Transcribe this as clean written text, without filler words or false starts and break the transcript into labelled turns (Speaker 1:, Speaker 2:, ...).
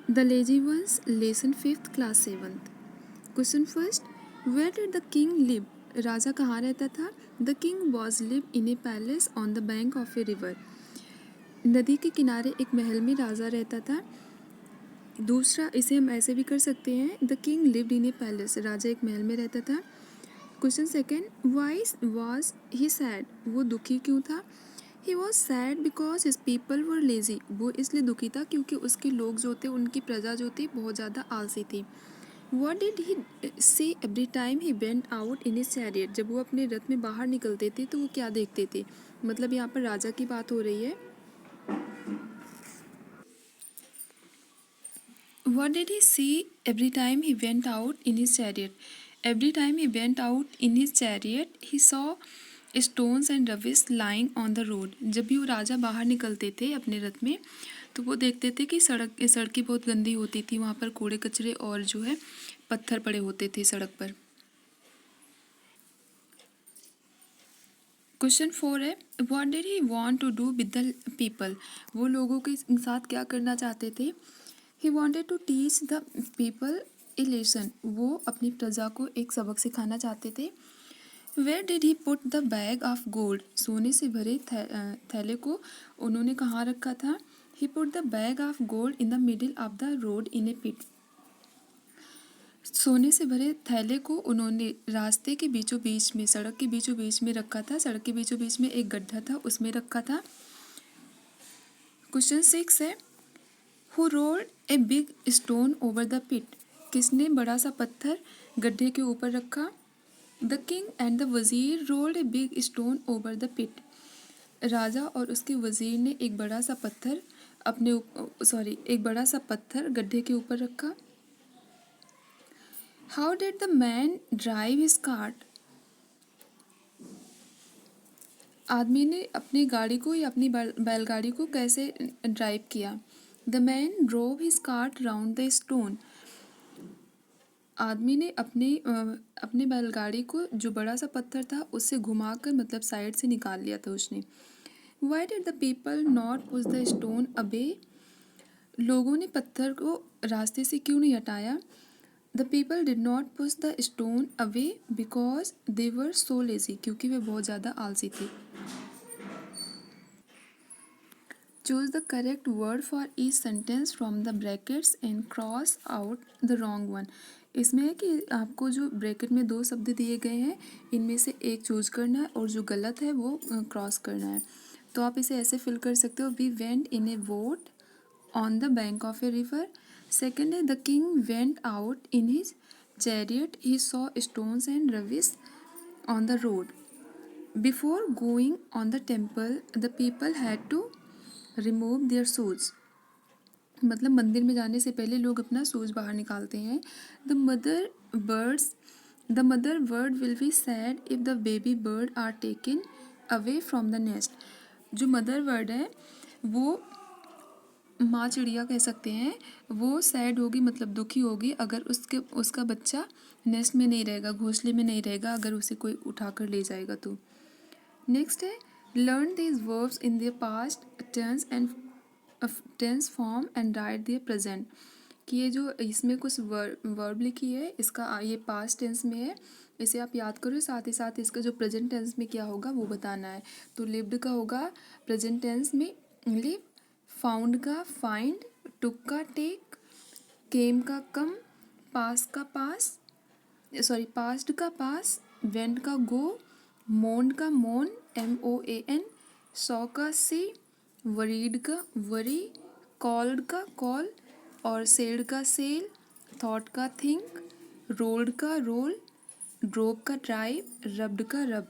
Speaker 1: The Lazy Ones, Lesson 5th, Class 7th. Question first. Where did the king live? राजा कहाँ रहता था? The king was lived in a palace on the bank of a river. नदी के किनारे एक महल में राजा रहता था. दूसरा, इसे हम ऐसे भी कर सकते हैं. The king lived in a palace. राजा एक महल में रहता था. Question second. Why was he sad? वो दुखी क्यों था? He was sad because his people were lazy. वो इसलिए दुखी था क्योंकि उसके लोग जो थे, उनकी प्रजा जो थी, बहुत ज़्यादा आलसी थी. What did he say every time he went out in his chariot? जब वो अपने रथ में बाहर निकलते थे तो वो क्या देखते थे? मतलब यहाँ पर राजा की बात हो रही है. What did he see every time he went out in his chariot? Every time he went out in his chariot, he saw stones and rubbish lying on the road. जब भी वो राजा बाहर निकलते थे अपने रथ में, तो वो देखते थे कि सड़कें बहुत गंदी होती थी. वहाँ पर कूड़े कचरे और जो है पत्थर पड़े होते थे सड़क पर. क्वेश्चन 4 है. What did he want to do with the people? वो लोगों के साथ क्या करना चाहते थे? He wanted to teach the people a lesson. वो अपनी प्रजा को एक सबक सिखाना चाहते थे. Where did he put the bag of gold? सोने से भरे थैले को उन्होंने कहाँ रखा था? He put the bag of gold in the middle of the road in a पिट. सोने से भरे थैले को उन्होंने रास्ते के बीचों बीच में, सड़क के बीचों बीच में रखा था. सड़क के बीचों बीच में एक गड्ढा था, उसमें रखा था. क्वेश्चन 6 है. Who rolled a big stone over the pit? किसने बड़ा सा पत्थर गड्ढे के ऊपर रखा? द किंग एंड द वजीर rolled a big stone over the pit. राजा और उसके वजीर ने एक बड़ा सा पत्थर एक बड़ा सा पत्थर गड्ढे के ऊपर रखा. How did the man drive his cart? आदमी ने अपनी गाड़ी को या अपनी बैलगाड़ी को कैसे ड्राइव किया? The man drove his cart round the stone. आदमी ने अपने बैलगाड़ी को, जो बड़ा सा पत्थर था, उससे घुमाकर, मतलब साइड से निकाल लिया था उसने. Why did the people not push the stone away? लोगों ने पत्थर को रास्ते से क्यों नहीं हटाया? The people did not push the stone away because they were so lazy. क्योंकि वे बहुत ज़्यादा आलसी थे. Choose the correct word for each sentence from the brackets and cross out the wrong one. इसमें है कि आपको जो ब्रैकेट में 2 शब्द दिए गए हैं, इनमें से एक चूज करना है और जो गलत है वो क्रॉस करना है. तो आप इसे ऐसे फिल कर सकते हो. We went in a boat on the bank of a river. Second है, the king went out in his chariot. He saw stones and rubbish on the road. Before going on the temple, the people had to remove their shoes. मतलब मंदिर में जाने से पहले लोग अपना shoes बाहर निकालते हैं. The mother bird will be sad if the baby bird are taken away from the nest. जो मदर बर्ड है, वो माँ चिड़िया कह सकते हैं, वो सैड होगी, मतलब दुखी होगी, अगर उसका बच्चा नेस्ट में नहीं रहेगा, घोंसले में नहीं रहेगा, अगर उसे कोई उठाकर ले जाएगा तो. नेक्स्ट है, learn these verbs in their past tense form and write their present. कि ये जो इसमें कुछ वर्ब लिखी है, इसका ये पास्ट टेंस में है, इसे आप याद करो. साथ ही साथ इसका जो प्रेजेंट टेंस में क्या होगा वो बताना है. तो लिव्ड का होगा प्रेजेंट टेंस में लिव, फाउंड का फाइंड, टुक का टेक, केम का कम, पास्ट का पास, वेंट का गो, मोन्ड का मोन, MOAN, सॉ का सी, वरीड का वरी, कॉल्ड का कॉल और सेल्ड का सेल, थॉट का थिंक, रोल्ड का रोल, ड्रोप का ड्राइव, रब्ड का रब.